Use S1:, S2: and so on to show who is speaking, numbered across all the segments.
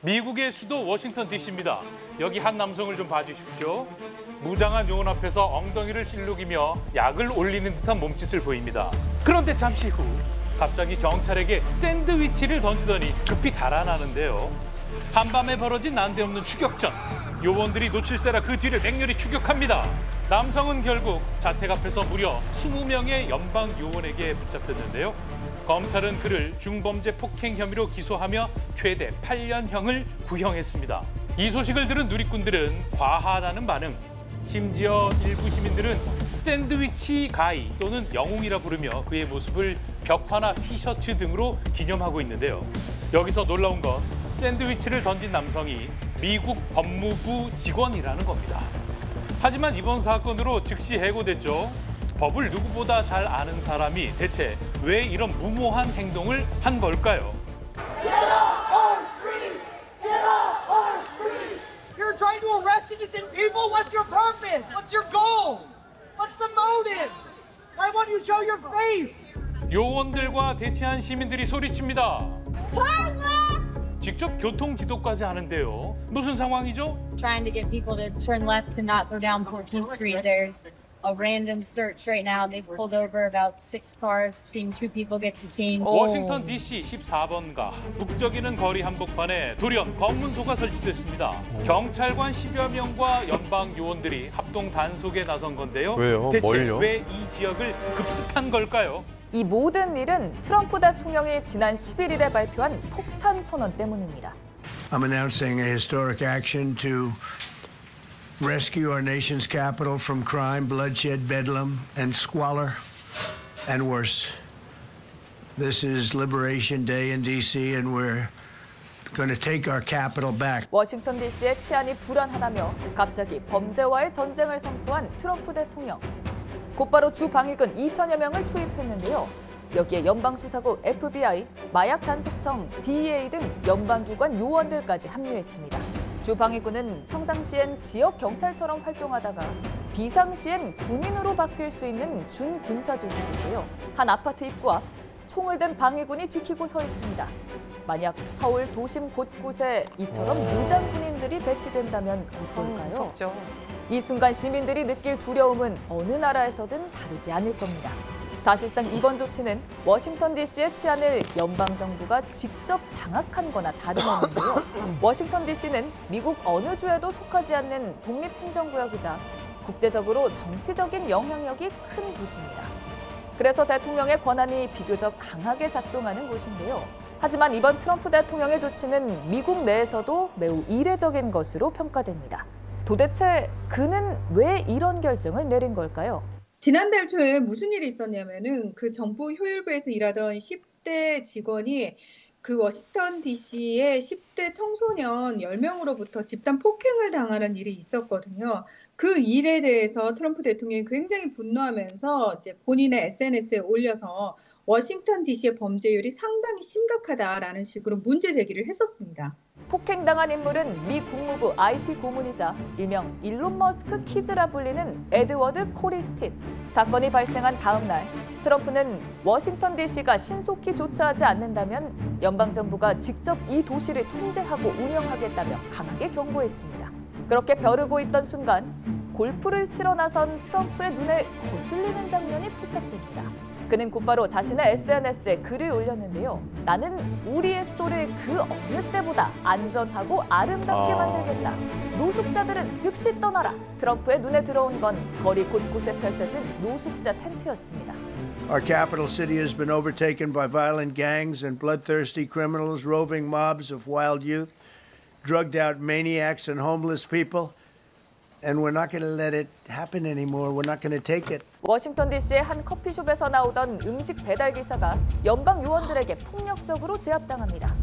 S1: 미국의 수도 워싱턴 DC입니다. 여기 한 남성을 좀 봐주십시오. 무장한 요원 앞에서 엉덩이를 실룩이며 약을 올리는 듯한 몸짓을 보입니다. 그런데 잠시 후 갑자기 경찰에게 샌드위치를 던지더니 급히 달아나는데요. 한밤에 벌어진 난데없는 추격전. 요원들이 놓칠세라 그 뒤를 맹렬히 추격합니다. 남성은 결국 자택 앞에서 무려 20명의 연방 요원에게 붙잡혔는데요. 검찰은 그를 중범죄 폭행 혐의로 기소하며 최대 8년형을 구형했습니다. 이 소식을 들은 누리꾼들은 과하다는 반응. 심지어 일부 시민들은 샌드위치 가이 또는 영웅이라 부르며 그의 모습을 벽화나 티셔츠 등으로 기념하고 있는데요. 여기서 놀라운 건 샌드위치를 던진 남성이 미국 법무부 직원이라는 겁니다. 하지만 이번 사건으로 즉시 해고됐죠. 법을 누구보다 잘 아는 사람이 대체 왜 이런 무모한 행동을 한 걸까요?
S2: Get off our streets! Get off our streets! You're trying to arrest innocent people? What's your purpose? What's your goal? What's the motive? Why won't you show your face?
S1: 요원들과 대치한 시민들이 소리칩니다.
S2: Turn left!
S1: 직접 교통 지도까지 하는데요. 무슨 상황이죠?
S3: Trying to get people to turn left to not go down 14th Street. There's a random search right now. They've pulled over about 6 cars. We've seen 2 people get detained.
S1: 워싱턴 DC 14번가 북적이는 거리 한복판에 돌연 검문소가 설치됐습니다. 경찰관 10여 명과 연방 요원들이 합동 단속에 나선 건데요.
S4: 왜요?
S1: 대체
S4: 뭘요?
S1: 왜 이 지역을 급습한 걸까요?
S5: 이 모든 일은 트럼프 대통령이 지난 11일에 발표한 폭탄 선언 때문입니다.
S6: I'm announcing a historic action to rescue our nation's capital from crime, bloodshed, bedlam, and squalor, and worse. This is Liberation Day in D.C., and we're going to take our capital back.
S5: 워싱턴 DC의 치안이 불안하다며 갑자기 범죄와의 전쟁을 선포한 트럼프 대통령. 곧바로 주 방위군 2천여 명을 투입했는데요. 여기에 연방수사국 FBI, 마약단속청, DEA 등 연방기관 요원들까지 합류했습니다. 주 방위군은 평상시엔 지역 경찰처럼 활동하다가 비상시엔 군인으로 바뀔 수 있는 준군사 조직인데요. 한 아파트 입구 앞 총을 든 방위군이 지키고 서 있습니다. 만약 서울 도심 곳곳에 이처럼 무장 군인들이 배치된다면 어떨까요?
S7: 무섭죠.
S5: 이 순간 시민들이 느낄 두려움은 어느 나라에서든 다르지 않을 겁니다. 사실상 이번 조치는 워싱턴 DC의 치안을 연방정부가 직접 장악한 거나 다름없는데요. 워싱턴 DC는 미국 어느 주에도 속하지 않는 독립행정구역이자 국제적으로 정치적인 영향력이 큰 도시입니다. 그래서 대통령의 권한이 비교적 강하게 작동하는 곳인데요. 하지만 이번 트럼프 대통령의 조치는 미국 내에서도 매우 이례적인 것으로 평가됩니다. 도대체 그는 왜 이런 결정을 내린 걸까요?
S8: 지난달 초에 무슨 일이 있었냐면은 그 정부 효율부에서 일하던 10대 직원이 그 워싱턴 DC의 10대 청소년 10명으로부터 집단 폭행을 당하는 일이 있었거든요. 그 일에 대해서 트럼프 대통령이 굉장히 분노하면서 이제 본인의 SNS에 올려서 워싱턴 DC의 범죄율이 상당히 심각하다라는 식으로 문제 제기를 했었습니다.
S5: 폭행당한 인물은 미 국무부 IT 고문이자 일명 일론 머스크 키즈라 불리는 에드워드 코리스틴. 사건이 발생한 다음 날 트럼프는 워싱턴 DC가 신속히 조처하지 않는다면 연방정부가 직접 이 도시를 통제하고 운영하겠다며 강하게 경고했습니다. 그렇게 벼르고 있던 순간 골프를 치러 나선 트럼프의 눈에 거슬리는 장면이 포착됩니다. 그는 곧바로 자신의 SNS에 글을 올렸는데요. 나는 우리의 수도를 그 어느 때보다 안전하고 아름답게 만들겠다. 노숙자들은 즉시 떠나라. 트럼프의 눈에 들어온 건 거리 곳곳에 펼쳐진 노숙자 텐트였습니다.
S6: Our capital city has been overtaken by violent gangs and bloodthirsty criminals, roving mobs of wild youth, drugged out maniacs and homeless people. And we're not going to let it happen anymore. We're not going to take it.
S5: 워싱턴 DC의 한 커피숍에서 나오던 음식 배달 기사가 연방 요원들에게 폭력적으로 제압당합니다.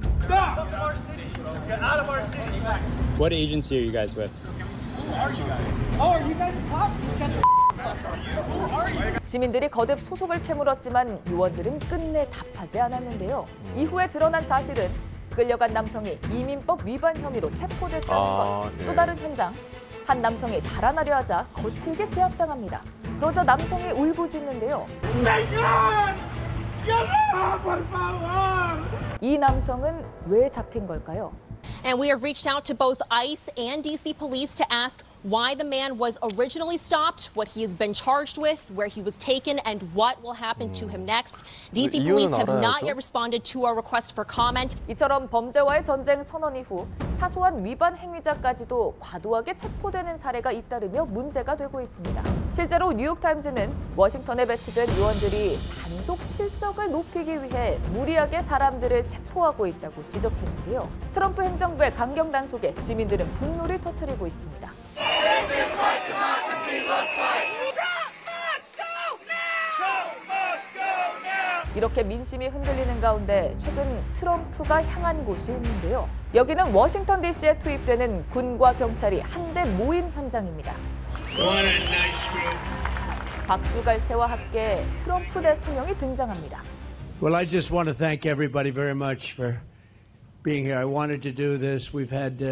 S9: What agency are you guys with?
S5: 시민들이 거듭 소속을 캐물었지만 요원들은 끝내 답하지 않았는데요. 이후에 드러난 사실은 끌려간 남성이 이민법 위반 혐의로 체포됐다는 것. 또 다른 현장. 한 남성이 달아나려 하자 거칠게 제압당합니다. 그러자 남성이 울부짖는데요. 이 남성은 왜 잡힌 걸까요?
S4: And we have reached out to both ICE and DC police to ask why the man was originally stopped, what he has been charged with, where he was taken, and what will happen to him next. DC police have not yet responded to our request for comment.
S5: 이처럼 범죄와의 전쟁 선언 이후 사소한 위반 행위자까지도 과도하게 체포되는 사례가 잇따르며 문제가 되고 있습니다. 실제로 뉴욕타임즈는 워싱턴에 배치된 요원들이 단속 실적을 높이기 위해 무리하게 사람들을 체포하고 있다고 지적했는데요. 트럼프 행정부의 강경 단속에 시민들은 분노를 터뜨리고 있습니다. 이렇게 민심이 흔들리는 가운데 최근 트럼프가 향한 곳이 있는데요. 여기는 워싱턴 DC에 투입되는 군과 경찰이 한데 모인 현장입니다. 박수갈채와 함께 트럼프 대통령이 등장합니다.
S6: Well, I just want to thank everybody very much for being here. I wanted to do this. We've had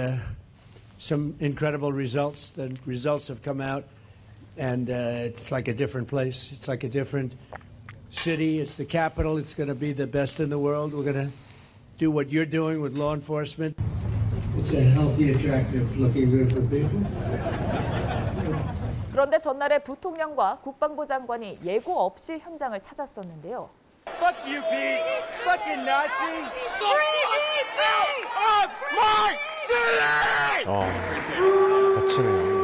S6: some incredible results. The results have come out, and it's like a different place. It's like a different city. It's the capital. It's going to be the best in the world. We're going to do what you're doing with law enforcement. It's a healthy, attractive looking group of people.
S5: 그런데 전날에 부통령과 국방부 장관이 예고 없이 현장을 찾았었는데요.
S7: Fuck you, Pete. Fucking Nazi.
S10: 거치네요.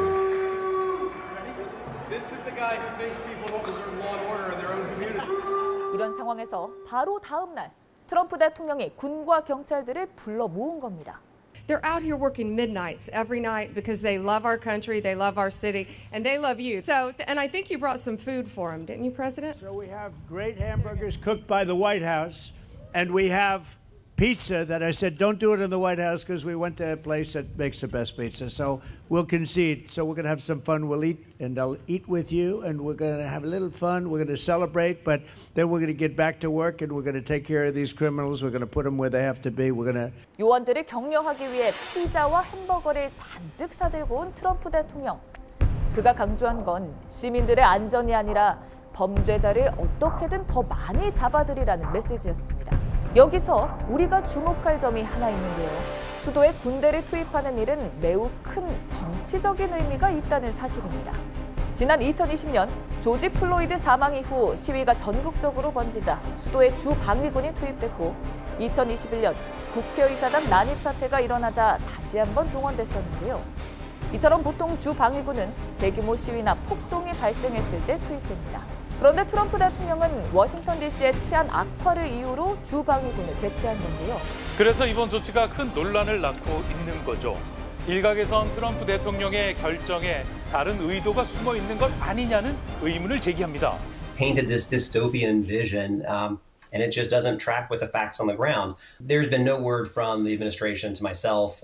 S7: This is the guy who thinks people don't deserve law and order in their own community.
S5: 이런 상황에서 바로 다음 날 트럼프 대통령이 군과 경찰들을 불러 모은 겁니다.
S11: They're out here working midnights every night because they love our country, they love our city, and they love you. So, and I think you brought some food for them, didn't you, President?
S6: So we have great hamburgers cooked by the White House, and we have pizza that I said don't do it in the White House because we went to a place that makes the best pizza. So we'll concede. So we're going to have some fun. We'll eat, and I'll eat with you, and we're going to have a little fun. We're going to celebrate, but then we're going to get back to work, and we're going to take care of these criminals. We're going to put them where they have to be. We're going to.
S5: 요원들을 격려하기 위해 피자와 햄버거를 잔뜩 사들고 온 트럼프 대통령. 그가 강조한 건 시민들의 안전이 아니라 범죄자를 어떻게든 더 많이 잡아들이라는 메시지였습니다. 여기서 우리가 주목할 점이 하나 있는데요. 수도에 군대를 투입하는 일은 매우 큰 정치적인 의미가 있다는 사실입니다. 지난 2020년 조지 플로이드 사망 이후 시위가 전국적으로 번지자 수도에 주방위군이 투입됐고 2021년 국회의사당 난입 사태가 일어나자 다시 한번 동원됐었는데요. 이처럼 보통 주방위군은 대규모 시위나 폭동이 발생했을 때 투입됩니다. 그런데 트럼프 대통령은 워싱턴 DC의 치안 악화를 이유로 주방위군을 배치한 건데요.
S1: 그래서 이번 조치가 큰 논란을 낳고 있는 거죠. 일각에선 트럼프 대통령의 결정에 다른 의도가 숨어 있는 것 아니냐는 의문을 제기합니다.
S12: Painted this dystopian vision, and it just doesn't track with the facts on the ground. There's been no word from the administration to myself.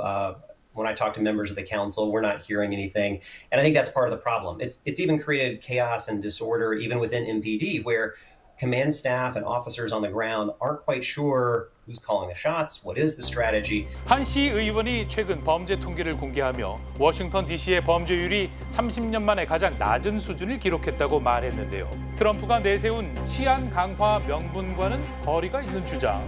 S12: When I talk to members of the council, we're not hearing anything. And I think that's part of the problem. It's even created chaos and disorder even within MPD, where command staff and officers on the ground aren't quite sure who's calling the shots, what is the strategy.
S1: 한 시의원이 최근 범죄 통계를 공개하며 워싱턴 DC의 범죄율이 30년 만에 가장 낮은 수준을 기록했다고 말했는데요. 트럼프가 내세운 치안 강화 명분과는 거리가 있는 주장.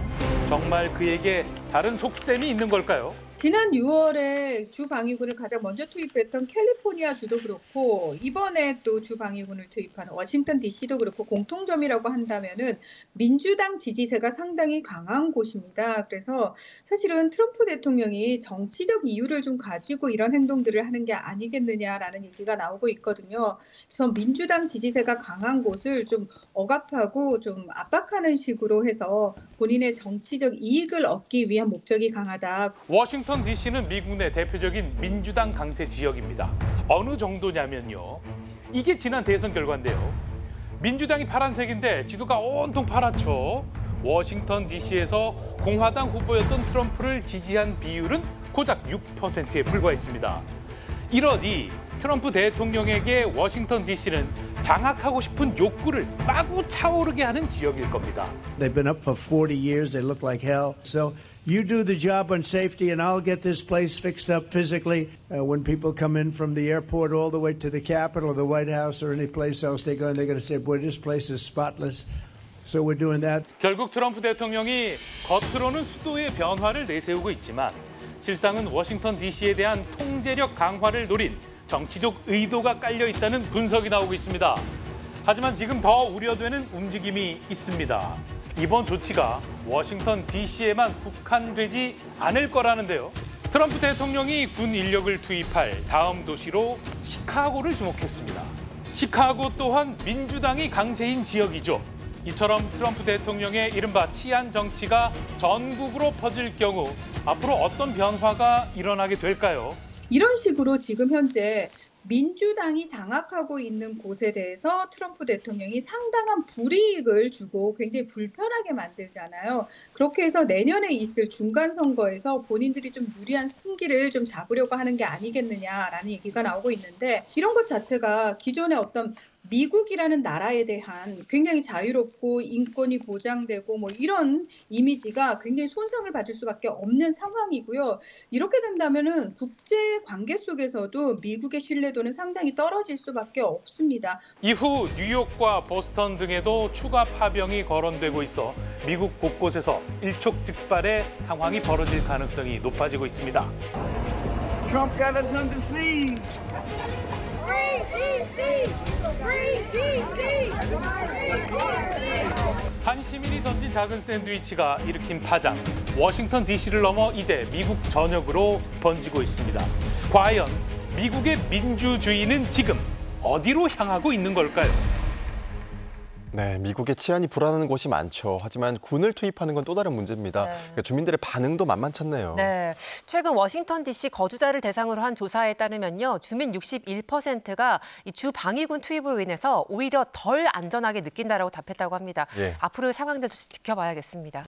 S1: 정말 그에게 다른 속셈이 있는 걸까요?
S8: 지난 6월에 주방위군을 가장 먼저 투입했던 캘리포니아 주도 그렇고 이번에 또 주방위군을 투입한 워싱턴 DC도 그렇고 공통점이라고 한다면은 민주당 지지세가 상당히 강한 곳입니다. 그래서 사실은 트럼프 대통령이 정치적 이유를 좀 가지고 이런 행동들을 하는 게 아니겠느냐라는 얘기가 나오고 있거든요. 그래서 민주당 지지세가 강한 곳을 좀 억압하고 좀 압박하는 식으로 해서 본인의 정치적 이익을 얻기 위한 목적이 강하다.
S1: 워싱턴 DC는 미국 내 대표적인 민주당 강세 지역입니다. 어느 정도냐면요. 이게 지난 대선 결과인데요. 민주당이 파란색인데 지도가 온통 파랗죠. 워싱턴 DC에서 공화당 후보였던 트럼프를 지지한 비율은 고작 6%에 불과했습니다. 이러니 트럼프 대통령에게 워싱턴 DC는 장악하고 싶은 욕구를 마구 차오르게 하는 지역일 겁니다.
S6: They've been up for 40 years. They look like hell. So you do the job on safety and I'll get this place fixed up physically. When people come in from the airport all the way to the Capitol or the White House or any place else they go, and they're going to say, boy, this place is spotless. So we're doing that.
S1: 결국 트럼프 대통령이 겉으로는 수도의 변화를 내세우고 있지만 실상은 워싱턴 DC에 대한 통제력 강화를 노린 정치적 의도가 깔려 있다는 분석이 나오고 있습니다. 하지만 지금 더 우려되는 움직임이 있습니다. 이번 조치가 워싱턴 DC에만 국한되지 않을 거라는데요. 트럼프 대통령이 군 인력을 투입할 다음 도시로 시카고를 지목했습니다. 시카고 또한 민주당이 강세인 지역이죠. 이처럼 트럼프 대통령의 이른바 치안 정치가 전국으로 퍼질 경우 앞으로 어떤 변화가 일어나게 될까요?
S8: 이런 식으로 지금 현재 민주당이 장악하고 있는 곳에 대해서 트럼프 대통령이 상당한 불이익을 주고 굉장히 불편하게 만들잖아요. 그렇게 해서 내년에 있을 중간 선거에서 본인들이 좀 유리한 승기를 좀 잡으려고 하는 게 아니겠느냐라는 얘기가 나오고 있는데, 이런 것 자체가 기존의 어떤 미국이라는 나라에 대한 굉장히 자유롭고 인권이 보장되고 뭐 이런 이미지가 굉장히 손상을 받을 수밖에 없는 상황이고요. 이렇게 된다면은 국제 관계 속에서도 미국의 신뢰도는 상당히 떨어질 수밖에 없습니다.
S1: 이후 뉴욕과 보스턴 등에도 추가 파병이 거론되고 있어 미국 곳곳에서 일촉즉발의 상황이 벌어질 가능성이 높아지고 있습니다.
S2: Trump got us under siege. Free DC! Free DC! Free DC!
S1: 한 시민이 던진 작은 샌드위치가 일으킨 파장. 워싱턴 DC를 넘어 이제 미국 전역으로 번지고 있습니다. 과연 미국의 민주주의는 지금 어디로 향하고 있는 걸까요?
S10: 네, 미국의 치안이 불안한 곳이 많죠. 하지만 군을 투입하는 건 또 다른 문제입니다.
S13: 네.
S10: 그러니까 주민들의 반응도 만만찮네요.
S13: 네, 최근 워싱턴 DC 거주자를 대상으로 한 조사에 따르면요, 주민 61%가 이 주 방위군 투입으로 인해서 오히려 덜 안전하게 느낀다라고 답했다고 합니다.
S10: 예.
S13: 앞으로의 상황들도 지켜봐야겠습니다.